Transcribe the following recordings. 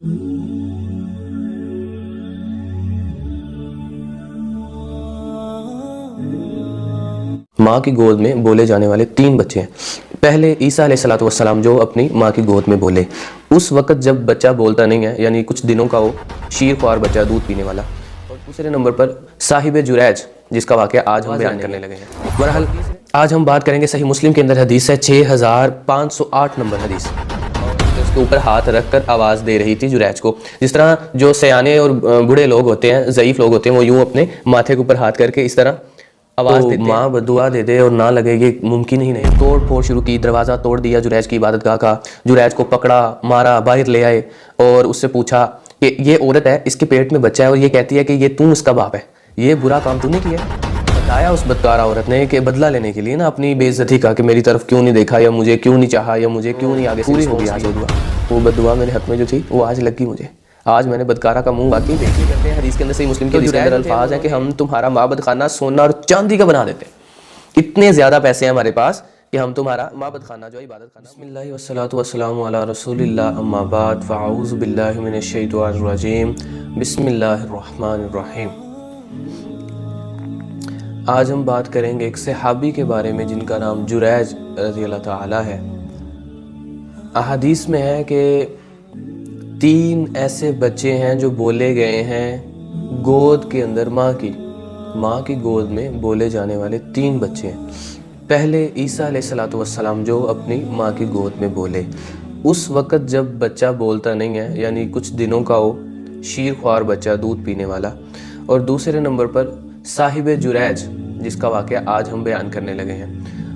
ماں کی گود میں بولے جانے والے 3 بچے ہیں۔ پہلے عیسیٰ علیہ السلام جو اپنی ماں کی گود میں بولے، اس وقت جب بچہ بولتا نہیں ہے، یعنی کچھ دنوں کا ہو، شیر خوار بچہ، دودھ پینے والا۔ اور دوسرے نمبر پر صاحب جریج، جس کا واقعہ آج ہم بیان کرنے لگے ہیں۔ بہرحال آج ہم بات کریں گے صحیح مسلم کے اندر حدیث ہے 6508 نمبر حدیث، اس کے اوپر ہاتھ رکھ کر آواز دے رہی تھی جریج کو۔ جس طرح جو سیانے اور بوڑھے لوگ ہوتے ہیں، ضعیف لوگ ہوتے ہیں، وہ یوں اپنے ماتھے کے اوپر ہاتھ کر کے اس طرح آواز دیتے ہیں۔ ماں بدعا دے دے اور نہ لگے، یہ ممکن ہی نہیں۔ توڑ پھوڑ شروع کی، دروازہ توڑ دیا جریج کی عبادت گاہ کا، جریج کو پکڑا، مارا، باہر لے آئے اور اس سے پوچھا کہ یہ عورت ہے، اس کے پیٹ میں بچہ ہے اور یہ کہتی ہے کہ یہ تم اس کا باپ ہے، یہ برا کام تو نہیں کیا؟ بتایا اس بدکارہ عورت نے کہ بدلہ لینے کے لیے نا اپنی بے عزتی کا، کہ میری طرف کیوں نہیں دیکھا، یا مجھے کیوں نہیں چاہا، یا مجھے کیوں نہیں آگے سے پوری ہو گیا وہ بددعا میرے حق میں جو تھی وہ آج لگ گئی مجھے۔ آج میں نے بدکارہ کا منہ واقعی دیکھ لی کرتے ہیں۔ حدیث کے اندر صحیح مسلم کے حدیث کے اندر الفاظ ہیں کہ ہم تمہارا معبد خانہ سونا اور چاندی کا بنا دیتے ہیں، اتنے زیادہ پیسے ہیں ہمارے پاس کہ ہم تمہارا معبد خانہ جو عبادت خانہ۔ بسم اللہ والصلاۃ والسلام علی رسول اللہ، اما بعد، فاعوذ باللہ من الشیطان الرجیم، بسم اللہ الرحمن الرحیم۔ آج ہم بات کریں گے ایک صحابی کے بارے میں جن کا نام جریج رضی اللہ تعالی ہے۔ احادیث میں ہے کہ 3 ایسے بچے ہیں جو بولے گئے ہیں گود کے اندر، ماں کی گود میں بولے جانے والے 3 بچے ہیں۔ پہلے عیسیٰ علیہ السلام جو اپنی ماں کی گود میں بولے، اس وقت جب بچہ بولتا نہیں ہے، یعنی کچھ دنوں کا ہو، شیر خوار بچہ، دودھ پینے والا۔ اور دوسرے نمبر پر صاحب جریج، جس کا واقعہ آج ہم بیان کرنے لگے ہیں۔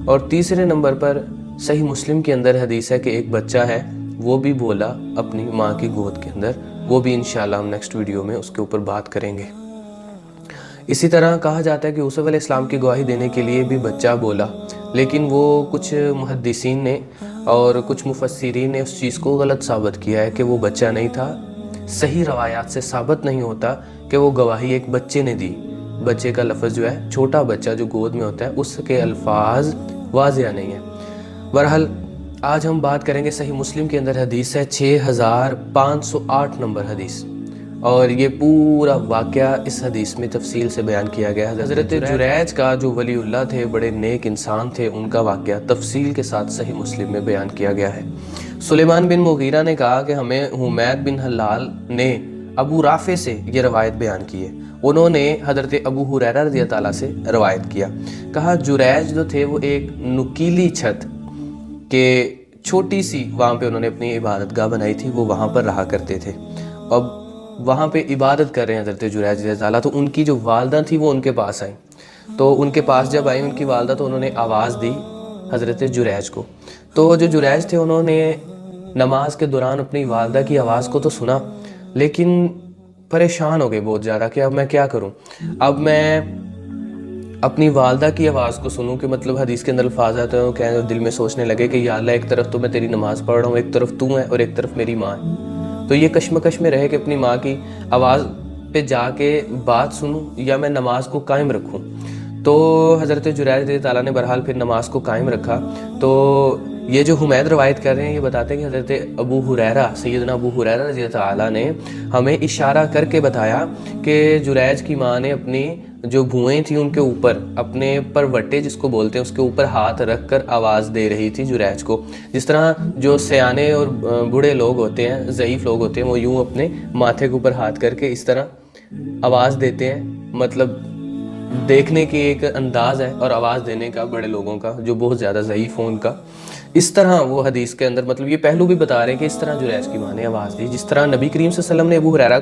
اور تیسرے نمبر پر صحیح مسلم کے اندر حدیث ہے کہ ایک بچہ ہے، وہ بھی بولا اپنی ماں کی گود کے اندر، وہ بھی انشاءاللہ ہم نیکسٹ ویڈیو میں اس کے اوپر بات کریں گے۔ اسی طرح کہا جاتا ہے کہ یوسف علیہ السلام کی گواہی دینے کے لیے بھی بچہ بولا، لیکن وہ کچھ محدثین نے اور کچھ مفسرین نے اس چیز کو غلط ثابت کیا ہے کہ وہ بچہ نہیں تھا۔ صحیح روایات سے ثابت نہیں ہوتا کہ وہ گواہی ایک بچے نے دی۔ بچے کا لفظ جو ہے، چھوٹا بچہ جو گود میں ہوتا ہے، اس کے الفاظ واضح نہیں ہیں۔ بہرحال آج ہم بات کریں گے صحیح مسلم کے اندر حدیث ہے 6508 نمبر حدیث، اور یہ پورا واقعہ اس حدیث میں تفصیل سے بیان کیا گیا ہے۔ حضرت جریج کا جو ولی اللہ تھے، بڑے نیک انسان تھے، ان کا واقعہ تفصیل کے ساتھ صحیح مسلم میں بیان کیا گیا ہے۔ سلیمان بن مغیرہ نے کہا کہ ہمیں حمید بن حلال نے ابو رافع سے یہ روایت بیان کی ہے۔ انہوں نے حضرت ابو ہریرہ رضی اللہ تعالیٰ سے روایت کیا، کہا جریج جو تھے وہ ایک نکیلی چھت کہ چھوٹی سی وہاں پہ انہوں نے اپنی عبادت گاہ بنائی تھی، وہ وہاں پر رہا کرتے تھے۔ اب وہاں پہ عبادت کر رہے ہیں حضرت جریج رضی اللہ تعالیٰ، تو ان کی جو والدہ تھی وہ ان کے پاس آئیں۔ تو ان کے پاس جب آئیں ان کی والدہ، تو انہوں نے آواز دی حضرت جریج کو۔ تو جو جریج تھے انہوں نے نماز کے دوران اپنی والدہ کی آواز کو تو سنا، لیکن پریشان ہو گئے بہت زیادہ کہ اب میں کیا کروں، اب میں اپنی والدہ کی آواز کو سنوں، کہ مطلب حدیث کے اندر الفاظ آتے ہیں کہ دل میں سوچنے لگے کہ یا اللہ، ایک طرف تو میں تیری نماز پڑھ رہا ہوں، ایک طرف تو ہے اور ایک طرف میری ماں ہے، تو یہ کشمکش میں رہے کہ اپنی ماں کی آواز پہ جا کے بات سنوں یا میں نماز کو قائم رکھوں۔ تو حضرت جریج رضی اللہ تعالیٰ نے بہرحال پھر نماز کو قائم رکھا۔ تو یہ جو حمید روایت کر رہے ہیں، یہ بتاتے ہیں کہ حضرت ابو ہریرہ، سیدنا ابو ہریرہ رضی اللہ تعالیٰ نے ہمیں اشارہ کر کے بتایا کہ جریج کی ماں نے اپنی جو بھوئیں تھیں ان کے اوپر، اپنے پروٹے جس کو بولتے ہیں، اس کے اوپر ہاتھ رکھ کر آواز دے رہی تھی جریج کو۔ جس طرح جو سیانے اور بوڑھے لوگ ہوتے ہیں، ضعیف لوگ ہوتے ہیں، وہ یوں اپنے ماتھے کے اوپر ہاتھ کر کے اس طرح آواز دیتے ہیں۔ مطلب دیکھنے کی ایک انداز ہے اور آواز دینے کا بڑے لوگوں کا جو بہت زیادہ ضعیف ہوں ان کا۔ اس طرح وہ حدیث کے اندر مطلب یہ پہلو بھی بتا رہے ہیں کہ اس طرح جریج کی ماں نے آواز دی، جس طرح نبی کریم صلی اللہ علیہ وسلم نے ابو ہریرہ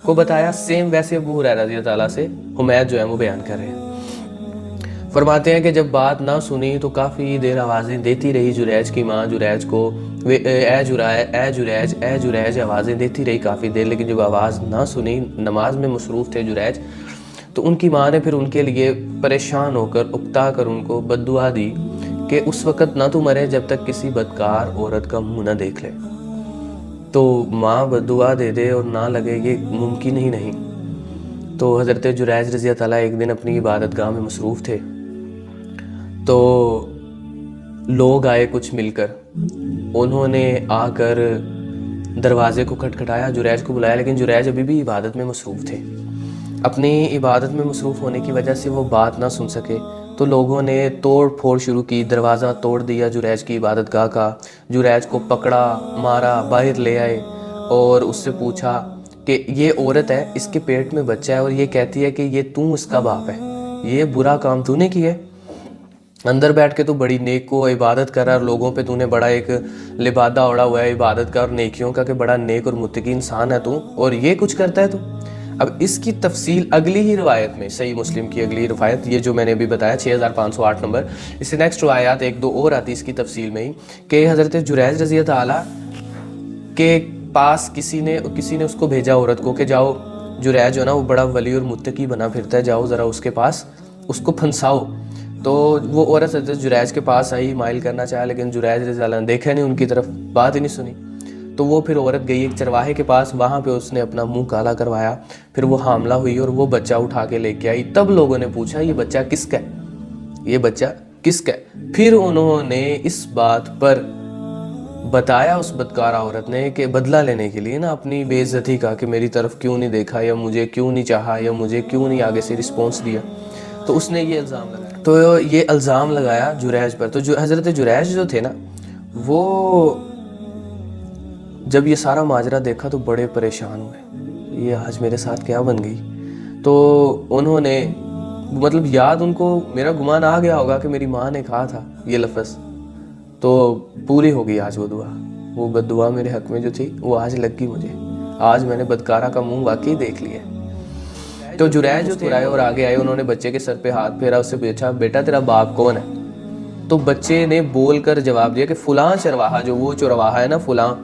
کو بتایا، سیم ویسے ابو ہریرہ رضی اللہ تعالیٰ سے حمید جو ہے وہ بیان کر رہے ہیں۔ فرماتے ہیں کہ جب بات نہ سنی تو کافی دیر آوازیں دیتی رہی جریج کی ماں جریج کو، اے جریج اے جریج اے جریج، آوازیں دیتی رہی کافی دیر، لیکن جب آواز نہ سنی، نماز میں مصروف تھے جریج، تو ان کی ماں نے پھر ان کے لیے پریشان ہو کر، اکتا کر ان کو بد دعا دی کہ اس وقت نہ تو مرے جب تک کسی بدکار عورت کا منہ نہ دیکھ لے۔ تو ماں بد دعا دے دے اور نہ لگے، یہ ممکن ہی نہیں۔ تو حضرت جریج رضی اللہ تعالیٰ ایک دن اپنی عبادت گاہ میں مصروف تھے، تو لوگ آئے کچھ مل کر، انہوں نے آ کر دروازے کو کھٹکھٹایا، جریج کو بلایا، لیکن جریج ابھی بھی عبادت میں مصروف تھے۔ اپنی عبادت میں مصروف ہونے کی وجہ سے وہ بات نہ سن سکے، تو لوگوں نے توڑ پھوڑ شروع کی، دروازہ توڑ دیا جریج کی عبادت گاہ کا، جریج کو پکڑا، مارا، باہر لے آئے اور اس سے پوچھا کہ یہ عورت ہے، اس کے پیٹ میں بچہ ہے اور یہ کہتی ہے کہ یہ تو اس کا باپ ہے، یہ برا کام تو نے کیا ہے؟ اندر بیٹھ کے تو بڑی نیک کو عبادت کر رہا ہے، لوگوں پہ تو نے بڑا ایک لبادہ اوڑا ہوا ہے عبادت کا اور نیکیوں کا کہ بڑا نیک اور متقی انسان ہے تو، اور یہ کچھ کرتا ہے تو۔ اب اس کی تفصیل اگلی ہی روایت میں، صحیح مسلم کی اگلی روایت، یہ جو میں نے ابھی بتایا 6508 نمبر، اس سے نیکسٹ روایات ایک دو اور آتی اس کی تفصیل میں ہی، کہ حضرت جریج رضی اللہ تعالیٰ کے پاس کسی نے اس کو بھیجا عورت کو کہ جاؤ، جریج جو نا وہ بڑا ولی اور متقی بنا پھرتا ہے، جاؤ ذرا اس کے پاس اس کو پھنساؤ۔ تو وہ عورت حضرت جریج کے پاس آئی، مائل کرنا چاہا، لیکن جریج رضی اللہ عنہ نے دیکھا نہیں ان کی طرف، بات ہی نہیں سنی۔ تو وہ پھر عورت گئی ایک چرواہے کے پاس، وہاں پہ اس نے اپنا منہ کالا کروایا، پھر وہ حاملہ ہوئی اور وہ بچہ اٹھا کے لے کے آئی۔ تب لوگوں نے پوچھا یہ بچہ کس کا ہے، یہ بچہ کس کا ہے؟ پھر انہوں نے اس بات پر بتایا اس بدکارہ عورت نے کہ بدلہ لینے کے لیے نا اپنی بے عزتی کا، کہ میری طرف کیوں نہیں دیکھا، یا مجھے کیوں نہیں چاہا، یا مجھے کیوں نہیں آگے سے رسپانس دیا، تو اس نے یہ الزام لگایا۔ تو یہ الزام لگایا جریج پر۔ تو جو حضرت جریج جو تھے نا، وہ جب یہ سارا ماجرا دیکھا تو بڑے پریشان ہوئے، یہ آج میرے ساتھ کیا بن گئی۔ تو انہوں نے مطلب یاد ان کو میرا گمان آ گیا ہوگا کہ میری ماں نے کہا تھا یہ لفظ، تو پوری ہو گئی آج وہ دعا، وہ بد دعا میرے حق میں جو تھی وہ آج لگ گئی مجھے، آج میں نے بدکارہ کا منہ واقعی دیکھ لیا۔ تو جریج جو تھے اور آگے آئے، انہوں نے بچے کے سر پہ ہاتھ پھیرا، اس سے پوچھا بیٹا تیرا باپ کون ہے؟ تو بچے نے بول کر جواب دیا کہ فلاں چرواہا، جو وہ چرواہا ہے نا فلاں،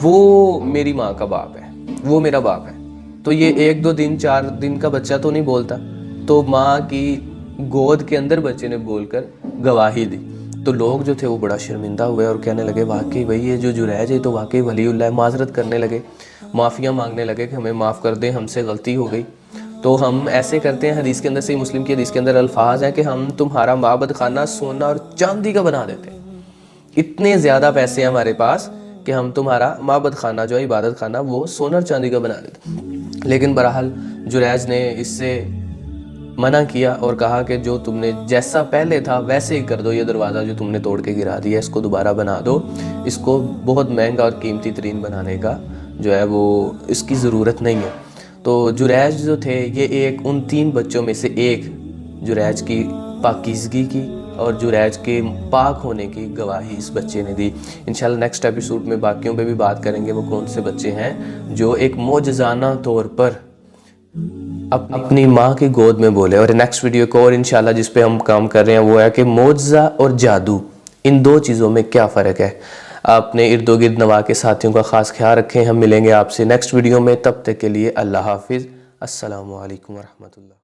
وہ میری ماں کا باپ ہے، وہ میرا باپ ہے۔ تو یہ 1 2 دن 4 دن کا بچہ تو نہیں بولتا، تو ماں کی گود کے اندر بچے نے بول کر گواہی دی۔ تو لوگ جو تھے وہ بڑا شرمندہ ہوئے اور کہنے لگے واقعی بھائی یہ جو جریج ہے تو واقعی ولی اللہ ہے، معذرت کرنے لگے، معافیاں مانگنے لگے کہ ہمیں معاف کر دیں، ہم سے غلطی ہو گئی۔ تو ہم ایسے کرتے ہیں، حدیث کے اندر، صحیح مسلم کی حدیث کے اندر الفاظ ہیں کہ ہم تمہارا معبد خانہ سونا اور چاندی کا بنا دیتے ہیں، اتنے زیادہ پیسے ہیں ہمارے پاس کہ ہم تمہارا معبد خانہ جو ہے عبادت خانہ وہ سونا اور چاندی کا بنا دیتے ہیں۔ لیکن بہرحال جریج نے اس سے منع کیا اور کہا کہ جو تم نے جیسا پہلے تھا ویسے ہی کر دو، یہ دروازہ جو تم نے توڑ کے گرا دیا اس کو دوبارہ بنا دو، اس کو بہت مہنگا اور قیمتی ترین بنانے کا جو ہے وہ اس کی ضرورت نہیں ہے۔ تو جریج جو تھے یہ ان 3 بچوں میں سے ایک، جریج کی پاکیزگی کی اور جریج کے پاک ہونے کی گواہی اس بچے نے دی۔ انشاءاللہ نیکسٹ ایپیسوڈ میں باقیوں پہ بھی بات کریں گے، وہ کون سے بچے ہیں جو ایک معجزانہ طور پر اپنی ماں کی گود میں بولے۔ اور نیکسٹ ویڈیو کو اور انشاءاللہ جس پہ ہم کام کر رہے ہیں وہ ہے کہ معجزہ اور جادو، ان 2 چیزوں میں کیا فرق ہے۔ اپنے ارد و گرد نوا کے ساتھیوں کا خاص خیال رکھیں، ہم ملیں گے آپ سے نیکسٹ ویڈیو میں، تب تک کے لیے اللہ حافظ، السلام علیکم ورحمۃ اللہ۔